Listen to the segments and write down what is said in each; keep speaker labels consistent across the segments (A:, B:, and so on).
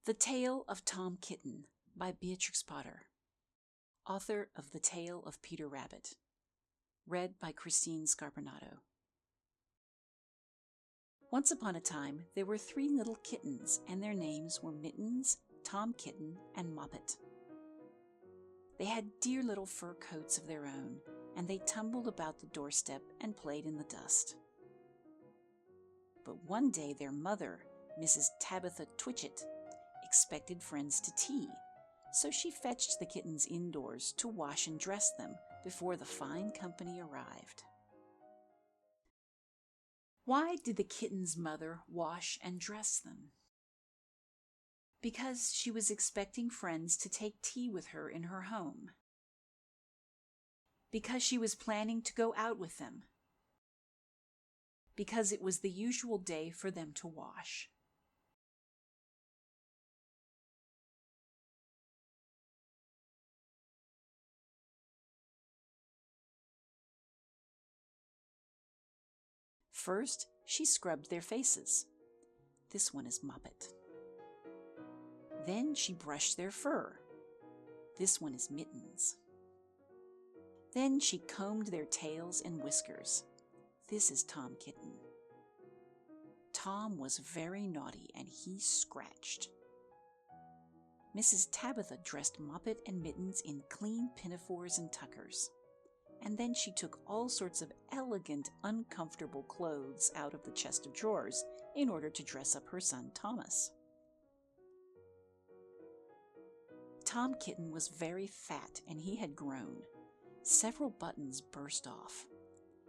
A: The Tale of Tom Kitten by Beatrix Potter, author of The Tale of Peter Rabbit, read by Christine Scarpinato. Once upon a time, there were 3 little kittens, and their names were Mittens, Tom Kitten, and Moppet. They had dear little fur coats of their own, and they tumbled about the doorstep and played in the dust. But one day their mother, Mrs. Tabitha Twitchit, expected friends to tea, so she fetched the kittens indoors to wash and dress them before the fine company arrived. Why did the kittens' mother wash and dress them? Because she was expecting friends to take tea with her in her home. Because she was planning to go out with them. Because it was the usual day for them to wash. First, she scrubbed their faces. This one is Moppet. Then she brushed their fur. This one is Mittens. Then she combed their tails and whiskers. This is Tom Kitten. Tom was very naughty and he scratched. Mrs. Tabitha dressed Moppet and Mittens in clean pinafores and tuckers. And then she took all sorts of elegant, uncomfortable clothes out of the chest of drawers in order to dress up her son Thomas. Tom Kitten was very fat and he had grown. Several buttons burst off.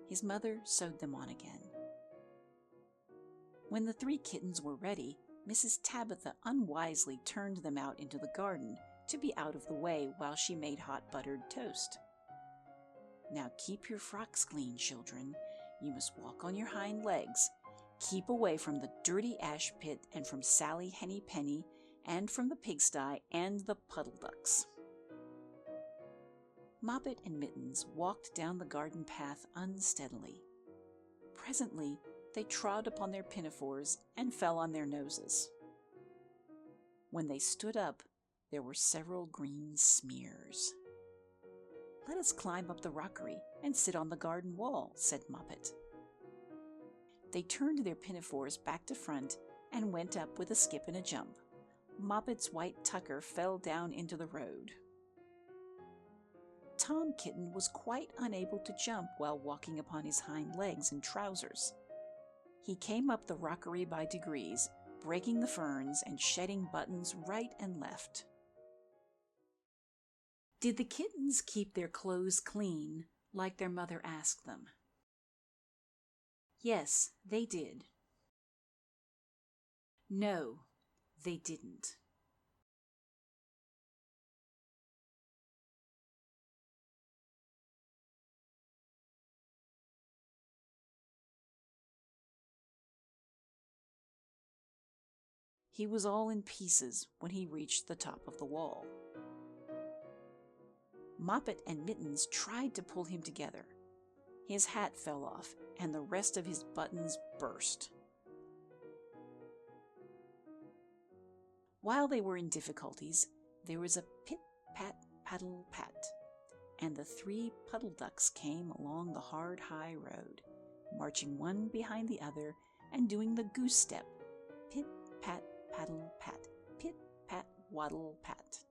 A: His mother sewed them on again. When the 3 kittens were ready, Mrs. Tabitha unwisely turned them out into the garden to be out of the way while she made hot buttered toast. Now keep your frocks clean, children. You must walk on your hind legs. Keep away from the dirty ash pit and from Sally Henny Penny and from the pigsty and the puddle ducks. Moppet and Mittens walked down the garden path unsteadily. Presently, they trod upon their pinafores and fell on their noses. When they stood up, there were several green smears. "Let us climb up the rockery and sit on the garden wall," said Moppet. They turned their pinafores back to front and went up with a skip and a jump. Moppet's white tucker fell down into the road. Tom Kitten was quite unable to jump while walking upon his hind legs in trousers. He came up the rockery by degrees, breaking the ferns and shedding buttons right and left. Did the kittens keep their clothes clean, like their mother asked them? Yes, they did. No, they didn't. He was all in pieces when he reached the top of the wall. Moppet and Mittens tried to pull him together. His hat fell off, and the rest of his buttons burst. While they were in difficulties, there was a pit-pat-paddle-pat, and the 3 puddle ducks came along the hard high road, marching one behind the other and doing the goose step, pit-pat-paddle-pat, pit-pat-waddle-pat.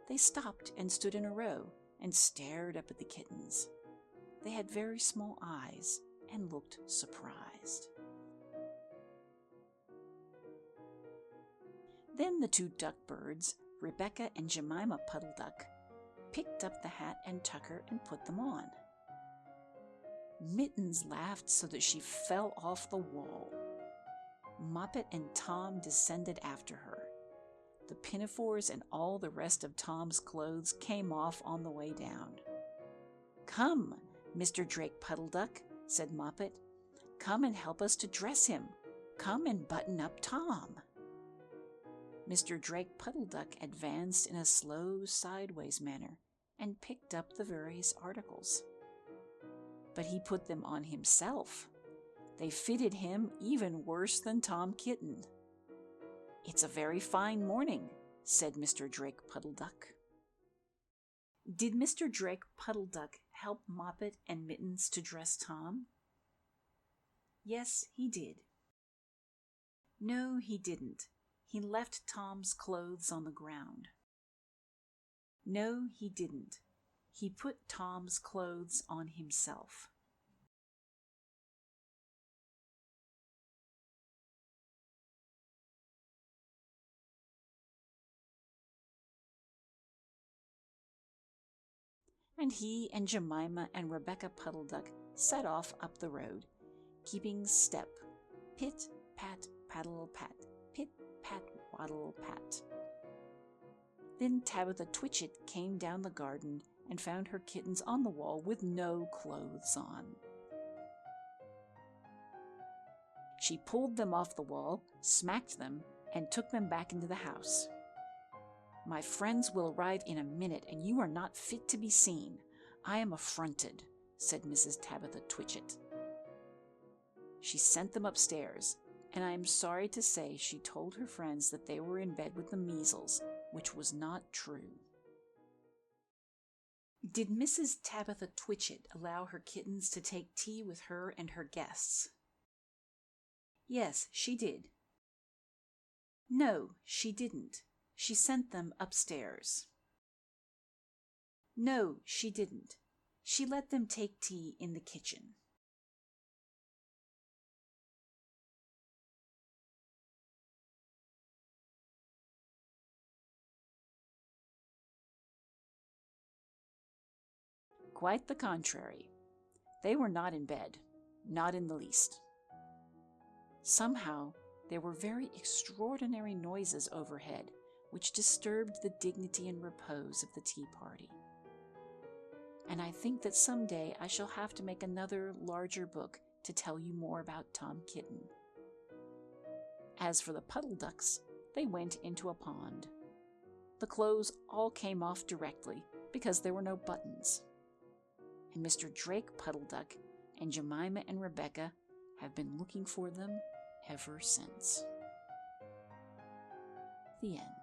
A: They stopped and stood in a row and stared up at the kittens. They had very small eyes and looked surprised. Then the 2 duck birds, Rebecca and Jemima Puddle Duck, picked up the hat and tucker and put them on. Mittens laughed so that she fell off the wall. Moppet and Tom descended after her. The pinafores and all the rest of Tom's clothes came off on the way down. "Come, Mr. Drake Puddle Duck," said Moppet. "Come and help us to dress him. Come and button up Tom." Mr. Drake Puddle Duck advanced in a slow, sideways manner and picked up the various articles. But he put them on himself. They fitted him even worse than Tom Kitten. "It's a very fine morning," said Mr. Drake Puddle Duck. Did Mr. Drake Puddle Duck help Moppet and Mittens to dress Tom? Yes, he did. No, he didn't. He left Tom's clothes on the ground. No, he didn't. He put Tom's clothes on himself. And he and Jemima and Rebecca Puddle Duck set off up the road, keeping step, pit, pat, paddle, pat, pit, pat, waddle, pat. Then Tabitha Twitchit came down the garden and found her kittens on the wall with no clothes on. She pulled them off the wall, smacked them, and took them back into the house. "My friends will arrive in a minute, and you are not fit to be seen. I am affronted," said Mrs. Tabitha Twitchit. She sent them upstairs, and I am sorry to say she told her friends that they were in bed with the measles, which was not true. Did Mrs. Tabitha Twitchit allow her kittens to take tea with her and her guests? Yes, she did. No, she didn't. She sent them upstairs. No, she didn't. She let them take tea in the kitchen. Quite the contrary. They were not in bed, not in the least. Somehow, there were very extraordinary noises overhead, which disturbed the dignity and repose of the tea party. And I think that someday I shall have to make another larger book to tell you more about Tom Kitten. As for the Puddle Ducks, they went into a pond. The clothes all came off directly because there were no buttons. And Mr. Drake Puddle Duck and Jemima and Rebecca have been looking for them ever since. The end.